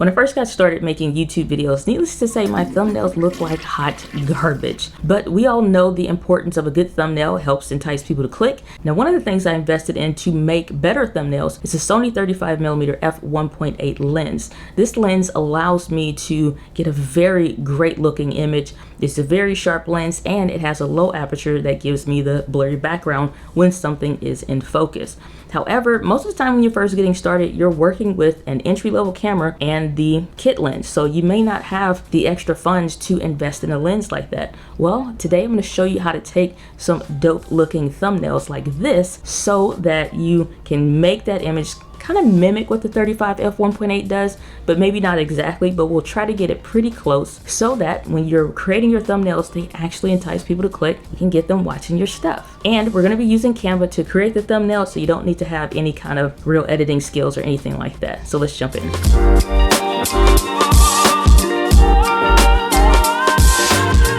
When I first got started making YouTube videos, needless to say, my thumbnails look like hot garbage. But we all know the importance of a good thumbnail helps entice people to click. Now, one of the things I invested in to make better thumbnails is a Sony 35mm f1.8 lens. This lens allows me to get a very great looking image. It's a very sharp lens and it has a low aperture that gives me the blurry background when something is in focus. However, most of the time when you're first getting started, you're working with an entry-level camera and the kit lens. So you may not have the extra funds to invest in a lens like that. Well, today I'm going to show you how to take some dope looking thumbnails like this so that you can make that image kind of mimic what the 35 f1.8 does, but maybe not exactly, but we'll try to get it pretty close so that when you're creating your thumbnails, they actually entice people to click. You can get them watching your stuff. And we're going to be using Canva to create the thumbnail, so you don't need to have any kind of real editing skills or anything like that. So let's jump in.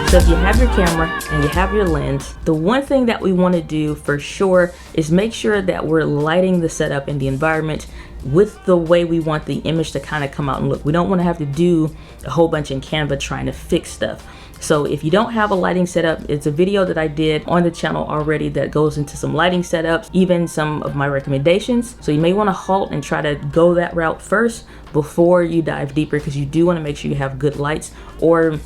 So if you have your camera and you have your lens, the one thing that we want to do for sure is make sure that we're lighting the setup and the environment with the way we want the image to kind of come out and look. We don't want to have to do a whole bunch in Canva trying to fix stuff. So if you don't have a lighting setup, it's a video that I did on the channel already that goes into some lighting setups, even some of my recommendations. So you may want to halt and try to go that route first before you dive deeper, because you do want to make sure you have good lights, or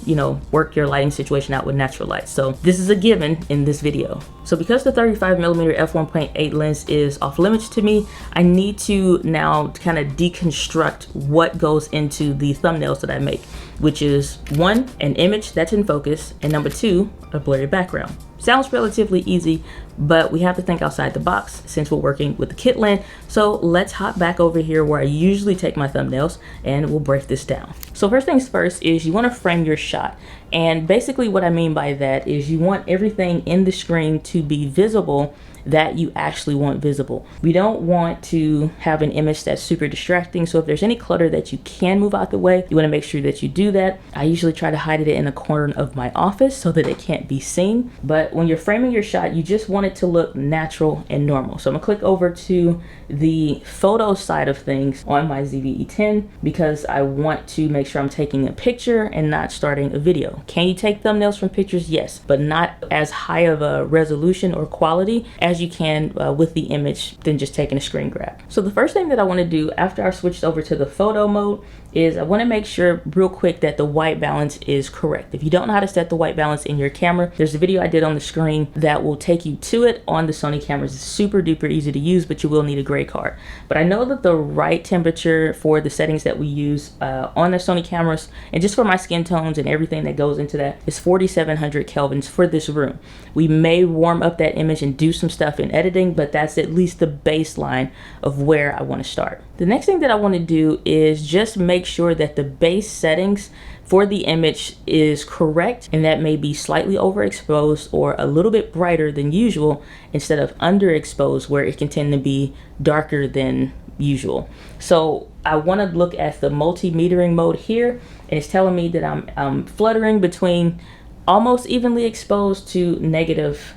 work your lighting situation out with natural light. So this is a given in this video. So because the 35mm f1.8 lens is off limits to me, I need to now kind of deconstruct what goes into the thumbnails that I make, which is 1, an image that's in focus, and number 2, a blurry background. Sounds relatively easy, but we have to think outside the box since we're working with the kit lens. So let's hop back over here where I usually take my thumbnails and we'll break this down. So first things first is you want to frame your shot. And basically what I mean by that is you want everything in the screen to be visible that you actually want visible. We don't want to have an image that's super distracting. So if there's any clutter that you can move out the way, you want to make sure that you do that. I usually try to hide it in a corner of my office so that it can't be seen. But when you're framing your shot, you just want it to look natural and normal. So I'm gonna click over to the photo side of things on my ZV-E10 because I want to make sure I'm taking a picture and not starting a video. Can you take thumbnails from pictures? Yes, but not as high of a resolution or quality as you can with the image than just taking a screen grab. So the first thing that I want to do after I switched over to the photo mode is I want to make sure real quick that the white balance is correct. If you don't know how to set the white balance in your camera, there's a video I did on the screen that will take you to it on the Sony cameras. It's super duper easy to use, but you will need a gray card. But I know that the right temperature for the settings that we use on the Sony cameras, and just for my skin tones and everything that goes into that, is 4700 kelvins for this room. We may warm up that image and do some stuff in editing, but that's at least the baseline of where I want to start. The next thing that I want to do is just make sure that the base settings for the image is correct, and that may be slightly overexposed or a little bit brighter than usual instead of underexposed where it can tend to be darker than usual. So I want to look at the multi-metering mode here, and it's telling me that I'm fluttering between almost evenly exposed to negative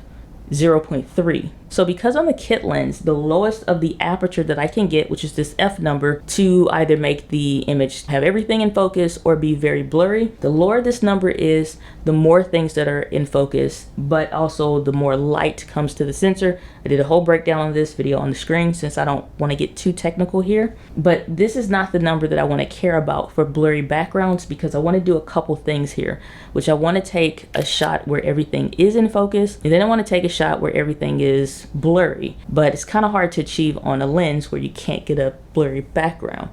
0.3. So because on the kit lens, the lowest of the aperture that I can get, which is this F number, to either make the image have everything in focus or be very blurry, the lower this number is, the more things that are in focus, but also the more light comes to the sensor. I did a whole breakdown on this video on the screen since I don't want to get too technical here, but this is not the number that I want to care about for blurry backgrounds, because I want to do a couple things here, which I want to take a shot where everything is in focus, and then I want to take a shot where everything is blurry, but it's kind of hard to achieve on a lens where you can't get a blurry background.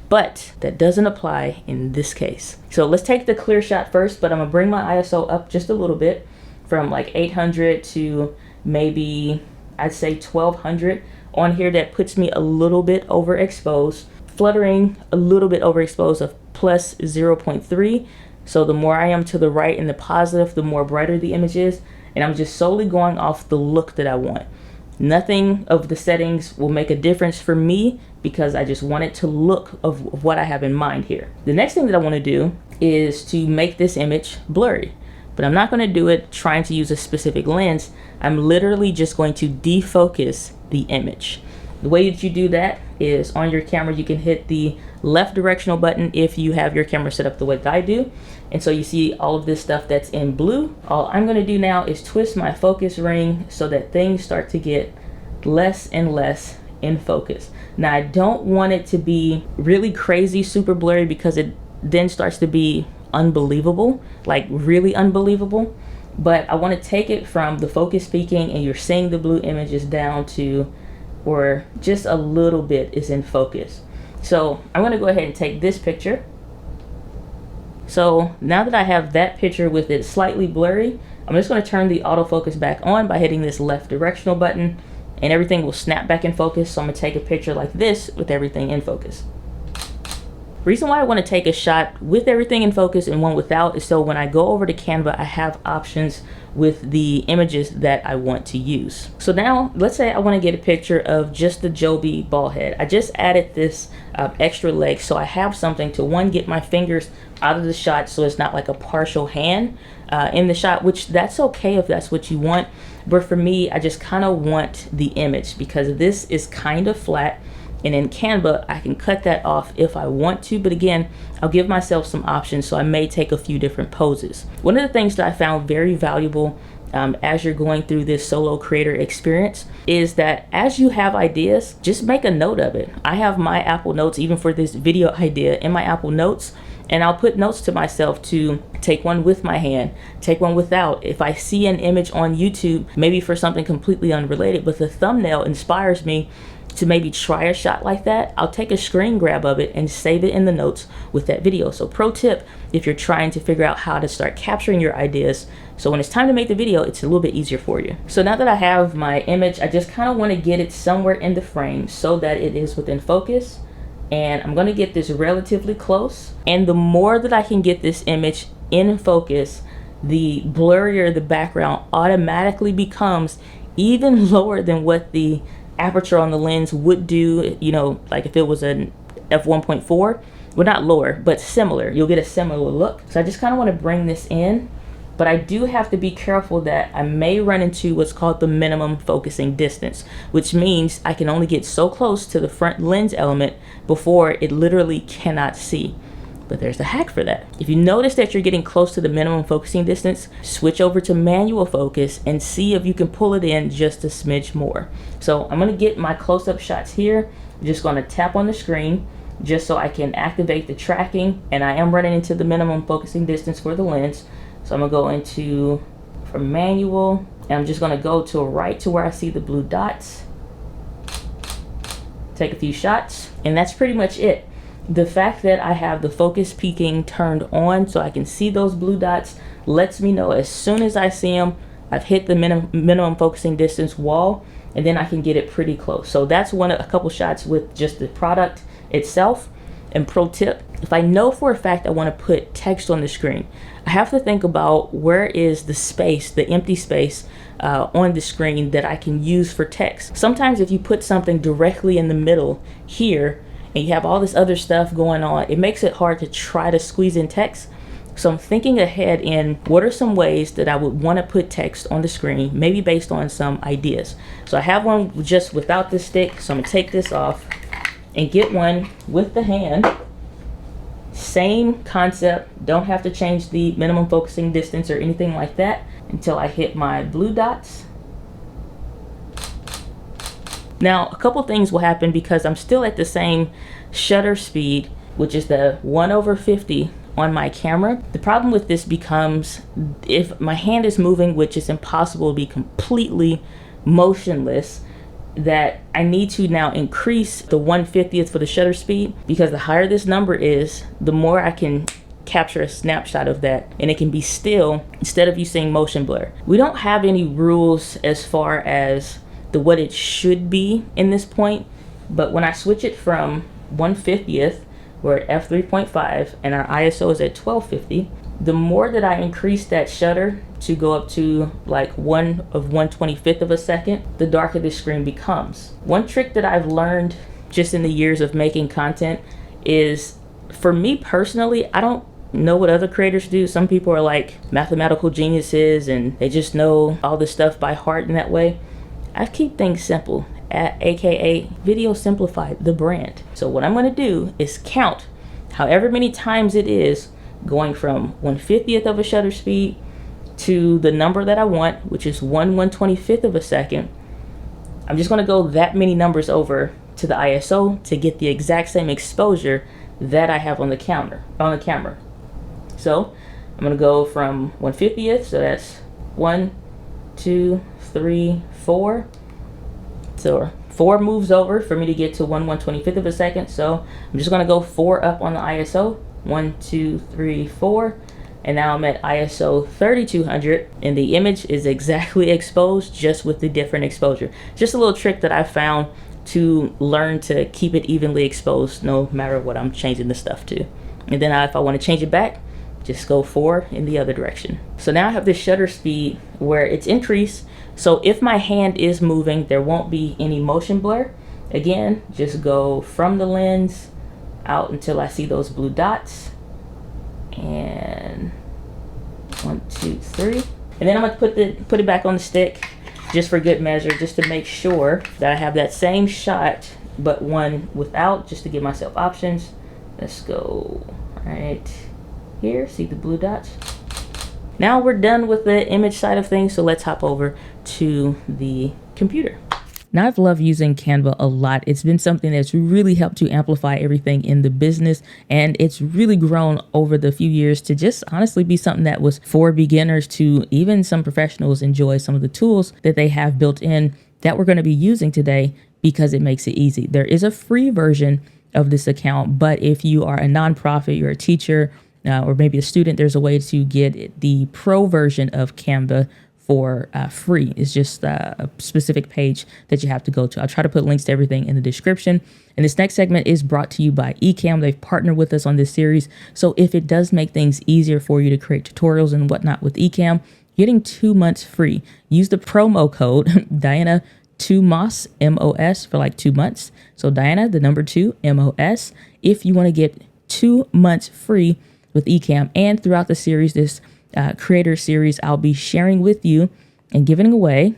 But that doesn't apply in this case. So let's take the clear shot first, but I'm gonna bring my ISO up just a little bit from like 800 to maybe I'd say 1200 on here. That puts me a little bit overexposed, fluttering a little bit overexposed of plus 0.3. So the more I am to the right in the positive, the more brighter the image is. And I'm just solely going off the look that I want. Nothing of the settings will make a difference for me because I just want it to look of what I have in mind here. The next thing that I want to do is to make this image blurry, but I'm not going to do it trying to use a specific lens. I'm literally just going to defocus the image. The way that you do that is on your camera, you can hit the left directional button if you have your camera set up the way that I do. And so you see all of this stuff that's in blue. All I'm going to do now is twist my focus ring so that things start to get less and less in focus. Now I don't want it to be really crazy super blurry, because it then starts to be unbelievable, like really unbelievable. But I want to take it from the focus peaking and you're seeing the blue images down to, or just a little bit is in focus. So I'm going to go ahead and take this picture. So now that I have that picture with it slightly blurry, I'm just going to turn the autofocus back on by hitting this left directional button, and everything will snap back in focus. So I'm going to take a picture like this with everything in focus. Reason why I want to take a shot with everything in focus and one without is so when I go over to Canva, I have options with the images that I want to use. So now let's say I want to get a picture of just the Joby ball head. I just added this extra leg, so I have something to, one, get my fingers out of the shot so it's not like a partial hand in the shot, which that's okay if that's what you want. But for me, I just kind of want the image because this is kind of flat. And in Canva, I can cut that off if I want to, but again, I'll give myself some options, so I may take a few different poses. One of the things that I found very valuable as you're going through this solo creator experience is that as you have ideas, just make a note of it. I have my Apple Notes, even for this video idea, in my Apple Notes, and I'll put notes to myself to take one with my hand, take one without. If I see an image on YouTube, maybe for something completely unrelated, but the thumbnail inspires me to maybe try a shot like that, I'll take a screen grab of it and save it in the notes with that video. So pro tip, if you're trying to figure out how to start capturing your ideas, so when it's time to make the video, it's a little bit easier for you. So now that I have my image, I just kind of want to get it somewhere in the frame so that it is within focus. And I'm going to get this relatively close. And the more that I can get this image in focus, the blurrier the background automatically becomes, even lower than what the aperture on the lens would do, you know, like if it was an f1.4, well, not lower, but similar. You'll get a similar look. So I just kind of want to bring this in, but I do have to be careful that I may run into what's called the minimum focusing distance, which means I can only get so close to the front lens element before it literally cannot see. But there's a hack for that. If you notice that you're getting close to the minimum focusing distance, switch over to manual focus and see if you can pull it in just a smidge more. So I'm gonna get my close-up shots here. I'm just gonna tap on the screen just so I can activate the tracking, and I am running into the minimum focusing distance for the lens. So I'm gonna go into, from manual, and I'm just gonna go to right to where I see the blue dots. Take a few shots, and that's pretty much it. The fact that I have the focus peaking turned on so I can see those blue dots lets me know as soon as I see them, I've hit the minimum focusing distance wall, and then I can get it pretty close. So that's a couple shots with just the product itself. And pro tip, if I know for a fact I want to put text on the screen, I have to think about where is the space, the empty space on the screen that I can use for text. Sometimes if you put something directly in the middle here, and you have all this other stuff going on, it makes it hard to try to squeeze in text. So I'm thinking ahead in what are some ways that I would want to put text on the screen, maybe based on some ideas. So I have one just without the stick, so I'm gonna take this off and get one with the hand. Same concept, don't have to change the minimum focusing distance or anything like that until I hit my blue dots. Now, a couple things will happen because I'm still at the same shutter speed, which is the 1/50 on my camera. The problem with this becomes if my hand is moving, which is impossible to be completely motionless, that I need to now increase the 1/50th for the shutter speed, because the higher this number is, the more I can capture a snapshot of that, and it can be still instead of you seeing motion blur. We don't have any rules as far as what it should be in this point, but when I switch it from 1/50th, we're at f3.5 and our ISO is at 1250, the more that I increase that shutter to go up to like 1/125th of a second, the darker the screen becomes. One trick that I've learned just in the years of making content is, for me personally, I don't know what other creators do. Some people are like mathematical geniuses and they just know all this stuff by heart in that way. I keep things simple. aka Video Simplified, the brand. So what I'm going to do is count however many times it is going from 1/50th of a shutter speed to the number that I want, which is 1/125th of a second. I'm just going to go that many numbers over to the ISO to get the exact same exposure that I have on the camera. So I'm going to go from 1/50th, so that's 1, 2, 3, 4. So 4 moves over for me to get to 1/125th of a second. So I'm just going to go 4 up on the ISO. 1, 2, 3, 4. And now I'm at ISO 3200, and the image is exactly exposed, just with the different exposure. Just a little trick that I found to learn to keep it evenly exposed no matter what I'm changing the stuff to. And then if I want to change it back, just go 4 in the other direction. So now I have this shutter speed where it's increased. So if my hand is moving, there won't be any motion blur. Again, just go from the lens out until I see those blue dots. And 1, 2, 3. And then I'm going to put it back on the stick just for good measure, just to make sure that I have that same shot, but one without, just to give myself options. Let's go right here. See the blue dots? Now we're done with the image side of things, so let's hop over to the computer. Now, I've loved using Canva a lot. It's been something that's really helped to amplify everything in the business, and it's really grown over the few years to just honestly be something that was for beginners to even some professionals enjoy some of the tools that they have built in that we're going to be using today because it makes it easy. There is a free version of this account, but if you are a nonprofit, you're a teacher, or maybe a student, there's a way to get the pro version of Canva for free. It's just a specific page that you have to go to. I'll try to put links to everything in the description. And this next segment is brought to you by Ecamm. They've partnered with us on this series. So if it does make things easier for you to create tutorials and whatnot with Ecamm, getting 2 months free. Use the promo code Diana 2MOS, MOS, for like 2 months. So Diana, the number 2, MOS, if you want to get 2 months free with Ecamm. And throughout the series, this creator series, I'll be sharing with you and giving away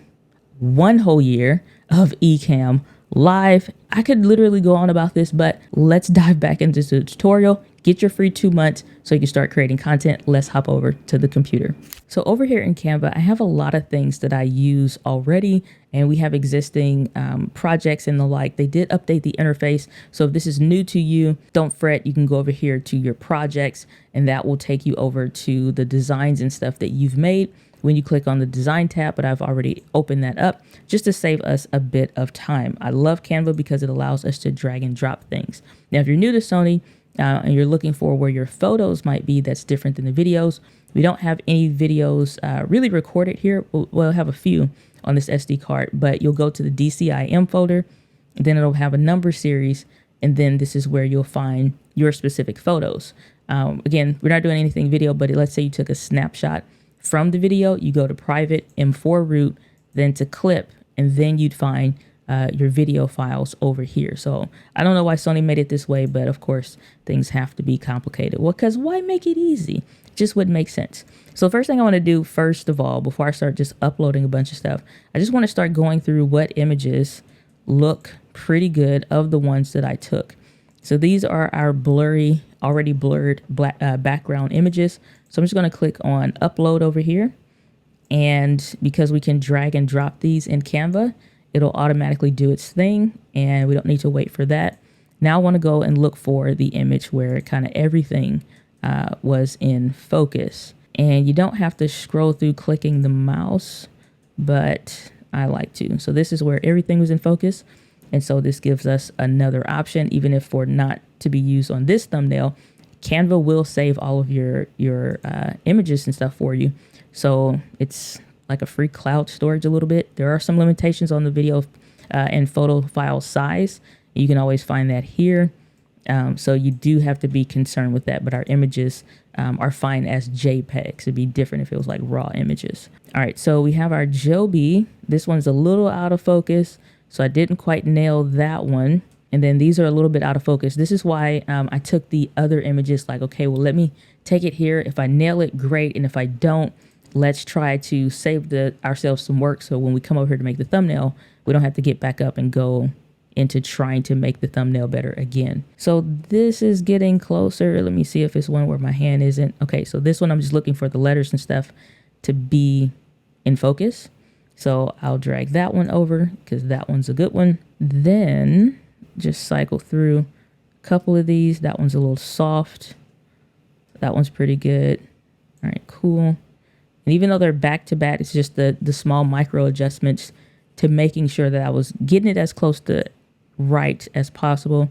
1 whole year of Ecamm live. I could literally go on about this, but let's dive back into the tutorial. Get your free 2 months so you can start creating content. Let's hop over to the computer. So over here in Canva, I have a lot of things that I use already, and we have existing projects and the like. They did update the interface. So if this is new to you, don't fret. You can go over here to your projects, and that will take you over to the designs and stuff that you've made when you click on the design tab, but I've already opened that up just to save us a bit of time. I love Canva because it allows us to drag and drop things. Now, if you're new to Sony, and you're looking for where your photos might be that's different than the videos, we don't have any videos really recorded here. We'll have a few on this SD card, but you'll go to the DCIM folder, and then it'll have a number series, and then this is where you'll find your specific photos. Again, we're not doing anything video, but let's say you took a snapshot from the video, you go to private, M4 root, then to clip, and then you'd find your video files over here. So I don't know why Sony made it this way, but of course things have to be complicated. Well, because why make it easy? It just wouldn't make sense. So the first thing I want to do, first of all, before I start just uploading a bunch of stuff, I just want to start going through what images look pretty good of the ones that I took. So these are our blurry, already blurred background images. So I'm just going to click on upload over here. And because we can drag and drop these in Canva, it'll automatically do its thing, and we don't need to wait for that. Now I want to go and look for the image where kind of everything was in focus. And you don't have to scroll through clicking the mouse, but I like to. So this is where everything was in focus. And so this gives us another option, even if for not to be used on this thumbnail, Canva will save all of your images and stuff for you. So it's like a free cloud storage a little bit. There are some limitations on the video and photo file size. You can always find that here. So you do have to be concerned with that, but our images are fine as JPEGs. It'd be different if it was like raw images. All right, so we have our Joby. This one's a little out of focus, so I didn't quite nail that one. And then these are a little bit out of focus. This is why I took the other images like, okay, well, let me take it here. If I nail it, great. And if I don't, let's try to save ourselves some work. So when we come over here to make the thumbnail, we don't have to get back up and go into trying to make the thumbnail better again. So this is getting closer. Let me see if it's one where my hand isn't. Okay, so this one I'm just looking for the letters and stuff to be in focus. So I'll drag that one over because that one's a good one. Then just cycle through a couple of these. That one's a little soft. That one's pretty good. All right, cool. And even though they're back to back, it's just the small micro adjustments to making sure that I was getting it as close to right as possible.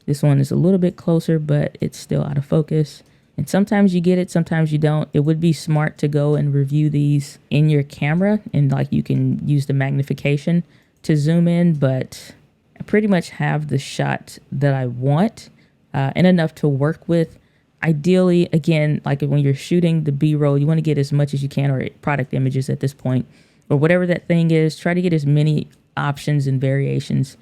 This one is a little bit closer, but it's still out of focus. And sometimes you get it, sometimes you don't. It would be smart to go and review these in your camera, and like you can use the magnification to zoom in, but I pretty much have the shot that I want and enough to work with. Ideally, again, like when you're shooting the B-roll, you want to get as much as you can, or product images at this point, or whatever that thing is. Try to get as many options and variations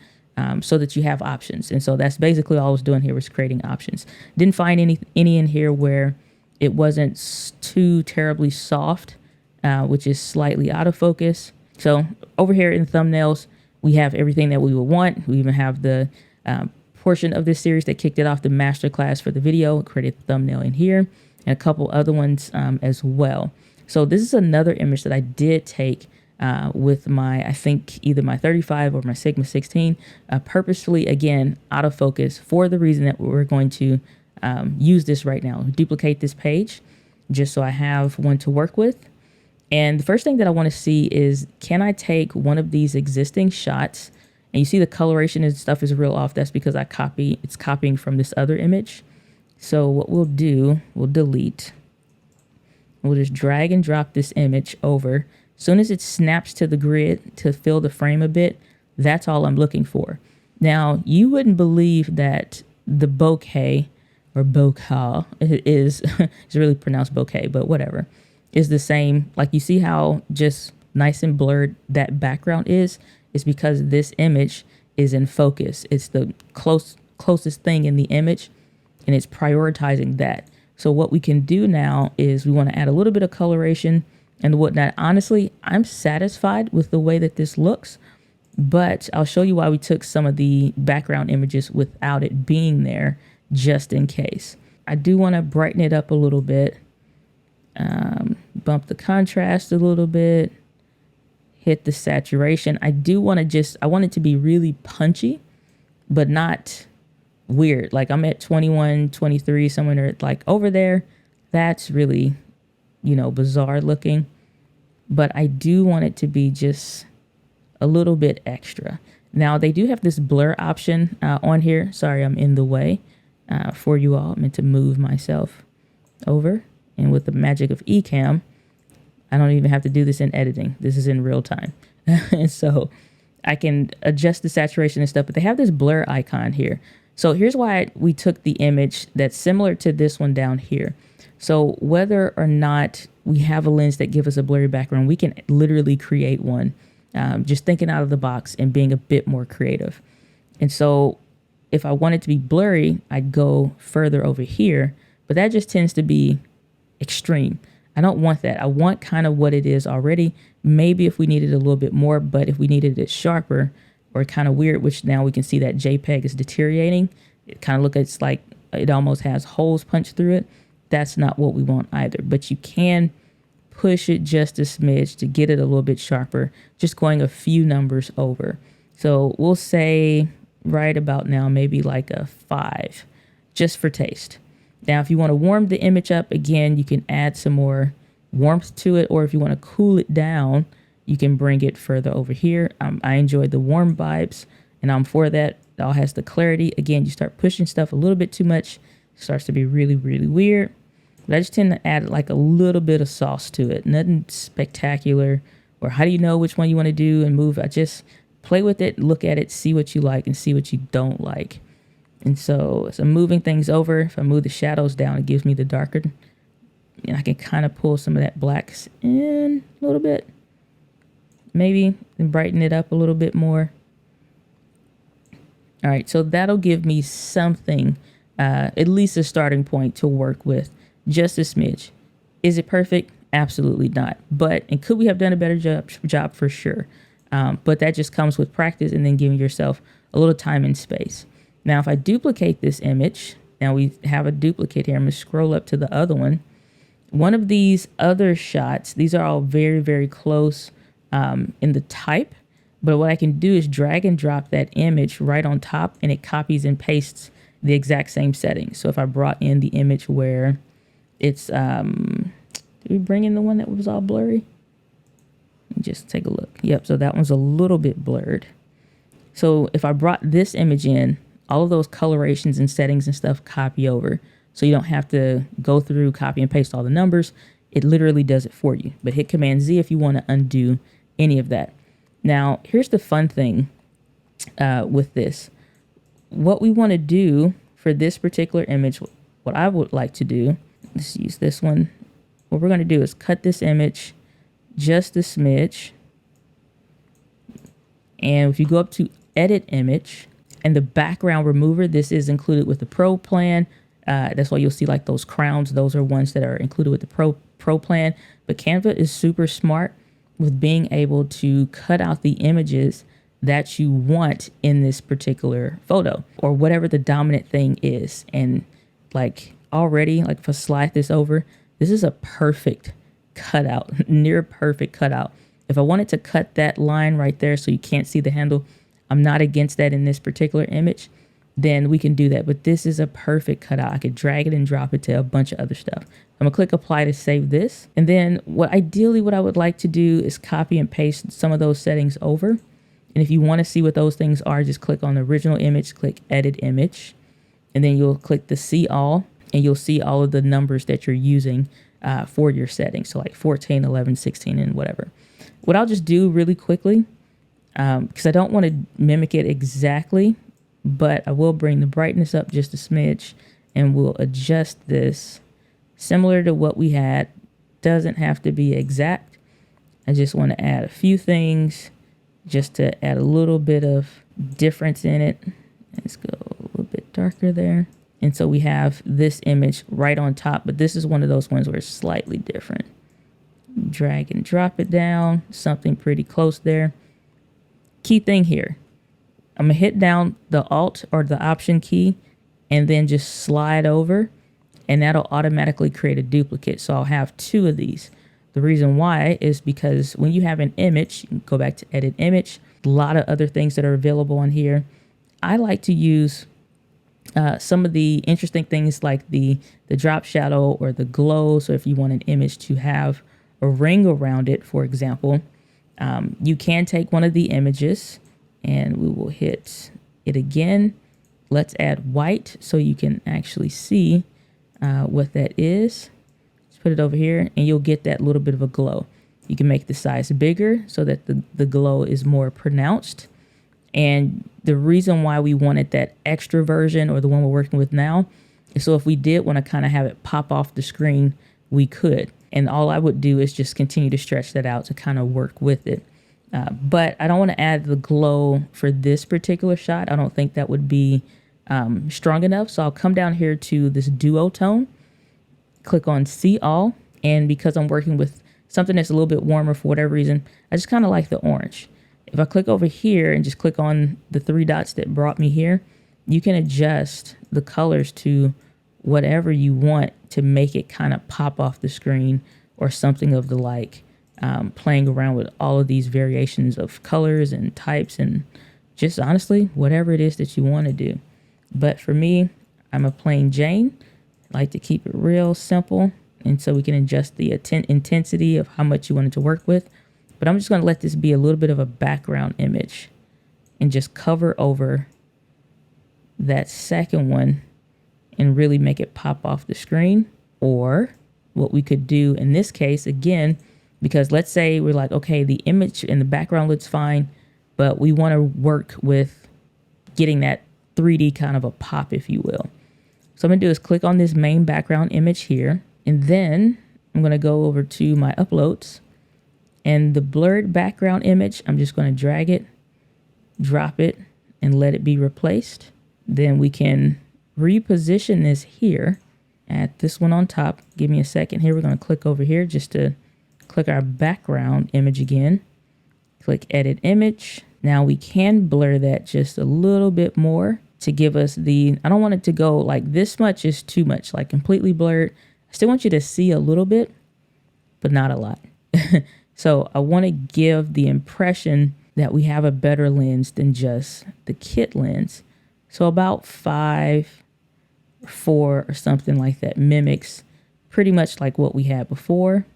so that you have options. And so that's basically all I was doing here, was creating options. Didn't find any in here where it wasn't too terribly soft, which is slightly out of focus. So over here in thumbnails, we have everything that we would want. We even have the portion of this series that kicked it off, the masterclass for the video, created the thumbnail in here, and a couple other ones as well. So this is another image that I did take with my, I think either my 35 or my Sigma 16, purposefully, again, out of focus for the reason that we're going to use this right now. Duplicate this page just so I have one to work with. And the first thing that I want to see is, can I take one of these existing shots? And you see the coloration and stuff is real off. That's because it's copying from this other image. So what we'll do, we'll delete. We'll just drag and drop this image over. As soon as it snaps to the grid to fill the frame a bit, that's all I'm looking for. Now, you wouldn't believe that the bokeh, or bokeh, is, it's really pronounced bokeh, but whatever, is the same. Like, you see how just nice and blurred that background is? It's because this image is in focus. It's the closest thing in the image, and it's prioritizing that. So what we can do now is we want to add a little bit of coloration and whatnot. Honestly, I'm satisfied with the way that this looks, but I'll show you why we took some of the background images without it being there, just in case. I do want to brighten it up a little bit, bump the contrast a little bit, hit the saturation. I want it to be really punchy, but not weird. Like, I'm at 21, 23, somewhere like over there. That's really, bizarre looking. But I do want it to be just a little bit extra. Now, they do have this blur option on here. Sorry, I'm in the way for you all. I meant to move myself over. And with the magic of Ecamm, I don't even have to do this in editing. This is in real time. And so I can adjust the saturation and stuff, but they have this blur icon here. So here's why we took the image that's similar to this one down here. So whether or not we have a lens that gives us a blurry background, we can literally create one, just thinking out of the box and being a bit more creative. And so if I want it to be blurry, I'd go further over here, but that just tends to be extreme. I don't want that. I want kind of what it is already. Maybe if we needed a little bit more, but if we needed it sharper or kind of weird, which now we can see that JPEG is deteriorating. It kind of looks like it almost has holes punched through it. That's not what we want either. But you can push it just a smidge to get it a little bit sharper, just going a few numbers over. So we'll say right about now, maybe like a 5, just for taste. Now, if you want to warm the image up, again, you can add some more warmth to it, or if you want to cool it down, you can bring it further over here. I enjoy the warm vibes, and I'm for that. It all has the clarity. Again, you start pushing stuff a little bit too much, it starts to be really, really weird. But I just tend to add like a little bit of sauce to it. Nothing spectacular, or how do you know which one you want to do and move? I just play with it, look at it, see what you like and see what you don't like. And so as I'm moving things over, if I move the shadows down, it gives me the darker. And I can kind of pull some of that blacks in a little bit. Maybe and brighten it up a little bit more. All right, so that'll give me something, at least a starting point to work with. Just a smidge. Is it perfect? Absolutely not. But, and could we have done a better job? For sure. But that just comes with practice and then giving yourself a little time and space. Now, if I duplicate this image, now we have a duplicate here. I'm going to scroll up to the other one. One of these other shots, these are all very, very close in the type. But what I can do is drag and drop that image right on top, and it copies and pastes the exact same settings. So if I brought in the image where it's, did we bring in the one that was all blurry? Just take a look. Yep, so that one's a little bit blurred. So if I brought this image in, all of those colorations and settings and stuff copy over. So you don't have to go through, copy and paste all the numbers. It literally does it for you. But hit Command Z if you want to undo any of that. Now, here's the fun thing with this. What we want to do for this particular image, what I would like to do, let's use this one. What we're going to do is cut this image just a smidge. And if you go up to edit image and the background remover, this is included with the Pro plan. That's why you'll see like those crowns. Those are ones that are included with the Pro plan. But Canva is super smart with being able to cut out the images that you want in this particular photo or whatever the dominant thing is. And like already, like if I slide this over, this is a perfect cutout, near perfect cutout. If I wanted to cut that line right there so you can't see the handle, I'm not against that in this particular image, then we can do that. But this is a perfect cutout. I could drag it and drop it to a bunch of other stuff. I'm gonna click apply to save this. And then what I would like to do is copy and paste some of those settings over. And if you want to see what those things are, just click on the original image, click edit image, and then you'll click the see all, and you'll see all of the numbers that you're using for your settings. So like 14, 11, 16, and whatever. What I'll just do really quickly, because I don't want to mimic it exactly, but I will bring the brightness up just a smidge, and we'll adjust this similar to what we had. Doesn't have to be exact. I just want to add a few things just to add a little bit of difference in it. Let's go a little bit darker there. And so we have this image right on top, but this is one of those ones where it's slightly different. Drag and drop it down, something pretty close there. Key thing here, I'm gonna hit down the Alt or the Option key and then just slide over, and that'll automatically create a duplicate. So I'll have two of these. The reason why is because when you have an image, you can go back to edit image, a lot of other things that are available on here. I like to use some of the interesting things like the drop shadow or the glow. So if you want an image to have a ring around it, for example, you can take one of the images and we will hit it again. Let's add white so you can actually see what that is. Let's put it over here and you'll get that little bit of a glow. You can make the size bigger so that the glow is more pronounced. And the reason why we wanted that extra version or the one we're working with now is so if we did want to kind of have it pop off the screen, we could. And all I would do is just continue to stretch that out to kind of work with it. But I don't want to add the glow for this particular shot. I don't think that would be strong enough. So I'll come down here to this duotone, click on see all. And because I'm working with something that's a little bit warmer for whatever reason, I just kind of like the orange. If I click over here and just click on the three dots that brought me here, you can adjust the colors to whatever you want to make it kind of pop off the screen or something of the like, playing around with all of these variations of colors and types and just honestly, whatever it is that you want to do. But for me, I'm a plain Jane. I like to keep it real simple. And so we can adjust the intensity of how much you want it to work with. But I'm just going to let this be a little bit of a background image and just cover over that second one and really make it pop off the screen. Or what we could do in this case, again, because let's say we're like, okay, the image in the background looks fine, but we want to work with getting that 3D kind of a pop, if you will. So I'm going to do is click on this main background image here, and then I'm going to go over to my uploads. And the blurred background image, I'm just going to drag it, drop it, and let it be replaced. Then we can reposition this here. Add this one on top. Give me a second here. We're going to click over here just to click our background image again. Click edit image. Now we can blur that just a little bit more to give us the, I don't want it to go like this much is too much, like completely blurred. I still want you to see a little bit, but not a lot. So I want to give the impression that we have a better lens than just the kit lens. So about 5, 4 or something like that mimics pretty much like what we had before.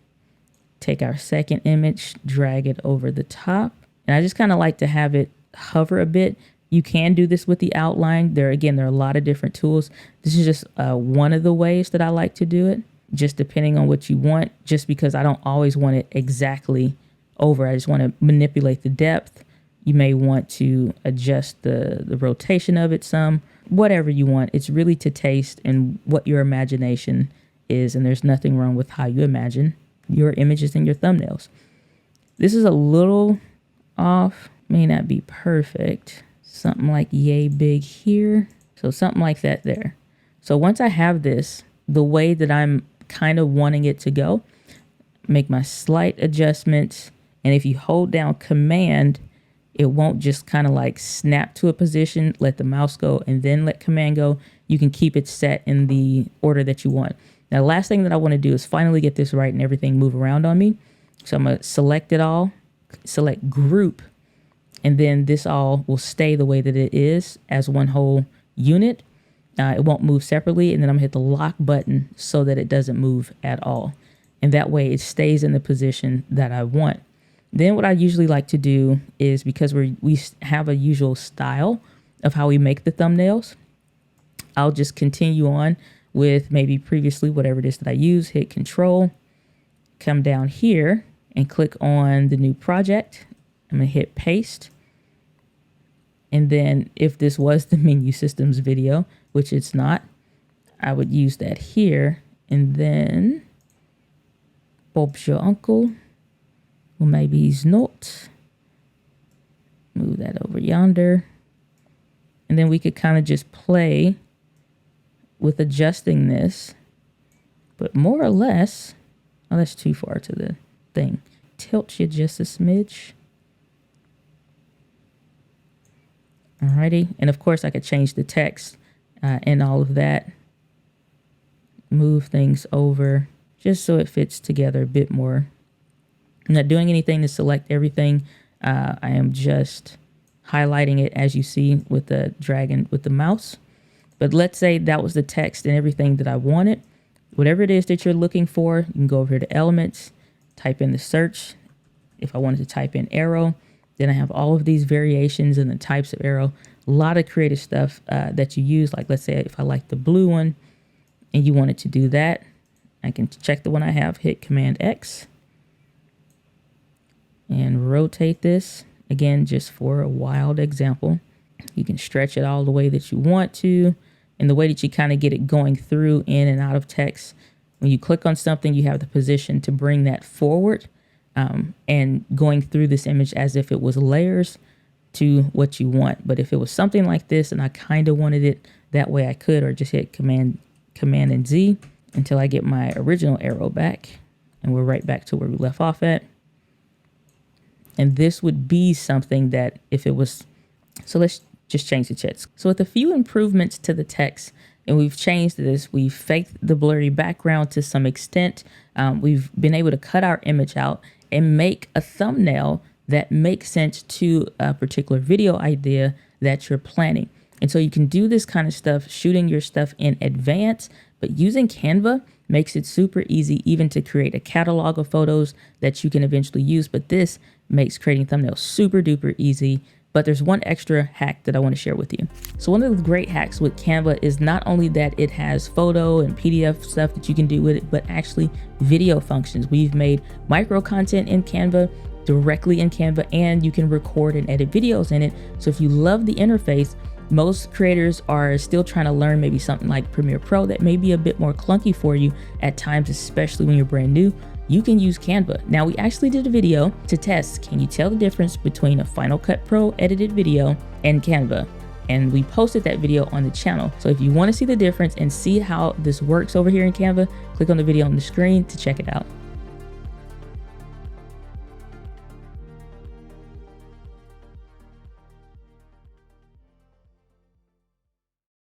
Take our second image, drag it over the top. And I just kind of like to have it hover a bit. You can do this with the outline. There are a lot of different tools. This is just one of the ways that I like to do it, just depending on what you want, just because I don't always want it exactly over. I just want to manipulate the depth. You may want to adjust the rotation of it some, whatever you want. It's really to taste and what your imagination is. And there's nothing wrong with how you imagine your images and your thumbnails. This is a little off, may not be perfect. Something like yay big here. So something like that there. So once I have this, the way that I'm kind of wanting it to go, make my slight adjustments. And if you hold down Command, it won't just kind of like snap to a position, let the mouse go, and then let Command go. You can keep it set in the order that you want. Now, the last thing that I want to do is finally get this right and everything move around on me. So I'm going to select it all, select Group, and then this all will stay the way that it is as one whole unit. It won't move separately, and then I'm going to hit the lock button so that it doesn't move at all. And that way it stays in the position that I want. Then what I usually like to do is, because we have a usual style of how we make the thumbnails, I'll just continue on with maybe previously whatever it is that I use, hit Control, come down here and click on the new project. I'm going to hit Paste. And then if this was the menu systems video, which it's not, I would use that here. And then Bob's your uncle. Well, maybe he's not. Move that over yonder. And then we could kind of just play with adjusting this. But more or less, oh, that's too far to the thing. Tilt you just a smidge. Alrighty. And of course, I could change the text and all of that. Move things over just so it fits together a bit more. I'm not doing anything to select everything. I am just highlighting it, as you see with the dragon with the mouse. But let's say that was the text and everything that I wanted. Whatever it is that you're looking for, you can go over here to Elements, type in the search. If I wanted to type in arrow, then I have all of these variations and the types of arrow. A lot of creative stuff that you use. Like, let's say if I like the blue one and you wanted to do that, I can check the one I have, hit Command X. And rotate this, again, just for a wild example. You can stretch it all the way that you want to, and the way that you kind of get it going through, in and out of text. When you click on something, you have the position to bring that forward and going through this image as if it was layers to what you want. But if it was something like this and I kind of wanted it that way, I could, or just hit Command and Z until I get my original arrow back. And we're right back to where we left off at. And this would be something that if it was, so let's just change the text. So with a few improvements to the text, and we've changed this, we've faked the blurry background to some extent. We've been able to cut our image out and make a thumbnail that makes sense to a particular video idea that you're planning. And so you can do this kind of stuff, shooting your stuff in advance, but using Canva makes it super easy even to create a catalog of photos that you can eventually use. But this makes creating thumbnails super duper easy. But there's one extra hack that I want to share with you. So one of the great hacks with Canva is not only that it has photo and PDF stuff that you can do with it, but actually video functions. We've made micro content in Canva, directly in Canva, and you can record and edit videos in it. So if you love the interface, most creators are still trying to learn maybe something like Premiere Pro that may be a bit more clunky for you at times, especially when you're brand new. You can use Canva. Now, we actually did a video to test, can you tell the difference between a Final Cut Pro edited video and Canva? And we posted that video on the channel. So if you want to see the difference and see how this works over here in Canva, click on the video on the screen to check it out.